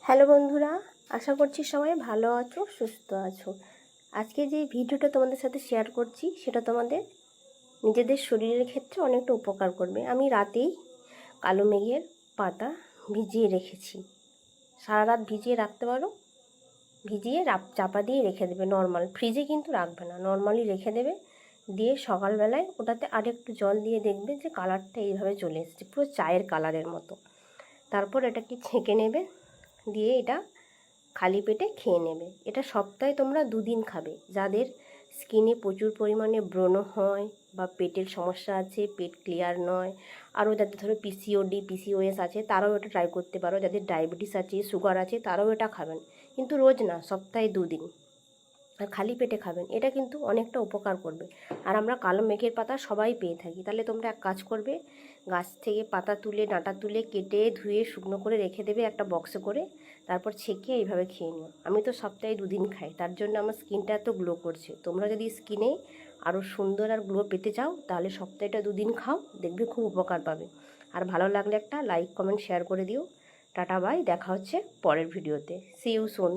Hello বন্ধুরা, আশা করছি সবাই ভালো আছো, সুস্থ আছো। আজকে যে ভিডিওটা তোমাদের সাথে শেয়ার করছি সেটা তোমাদের নিজেদের শরীরের ক্ষেত্রে অনেকটা উপকার করবে। আমি রাতেই কালো মেঘের পাতা ভিজিয়ে রেখেছি। সারা রাত ভিজিয়ে রাখতে পারো, ভিজিয়ে চাপা দিয়ে রেখে দেবে। নর্মাল ফ্রিজে কিন্তু রাখবে না, নর্মালি রেখে দেবে। দিয়ে সকালবেলায় ওটাতে আরেকটু জল দিয়ে দেখবে যে কালারটা এইভাবে চলে এসেছে, পুরো চায়ের কালারের মতো। তারপর এটাকে ছেঁকে নেবে, দিয়ে এটা খালি পেটে খেয়ে নেবে। এটা সপ্তাহে তোমরা 2 দিন খাবে। যাদের স্কিনে প্রচুর পরিমাণে ব্রণ হয় বা পেটের সমস্যা আছে, পেট ক্লিয়ার নয়, আরও যাদের ধরো পিসিওএস আছে তারাও এটা ট্রাই করতে পারো। যাদের ডায়াবেটিস আছে, সুগার আছে তারাও এটা খাবেন, কিন্তু রোজ না, সপ্তাহে 2 দিন, আর খালি পেটে খাবেন। এটা কিন্তু অনেকটা উপকার করবে। আর আমরা কালো মেঘের পাতা সবাই পেয়ে থাকি। তাহলে তোমরা এক কাজ করবে, গাছ থেকে পাতা তুলে, ডাঁটা তুলে, কেটে ধুয়ে শুকনো করে রেখে দেবে একটা বক্সে করে। তারপর ছেঁকে এইভাবে খেয়ে নিও। আমি তো সপ্তাহে 2 দিন খাই, তার জন্য আমার স্কিনটা এত গ্লো করছে। তোমরা যদি স্কিনে আরও সুন্দর আর গ্লো পেতে চাও তাহলে সপ্তাহটা 2 দিন খাও, দেখবে খুব উপকার পাবে। আর ভালো লাগলে একটা লাইক, কমেন্ট, শেয়ার করে দিও। টাটা বাই, দেখা হচ্ছে পরের ভিডিওতে। See you soon.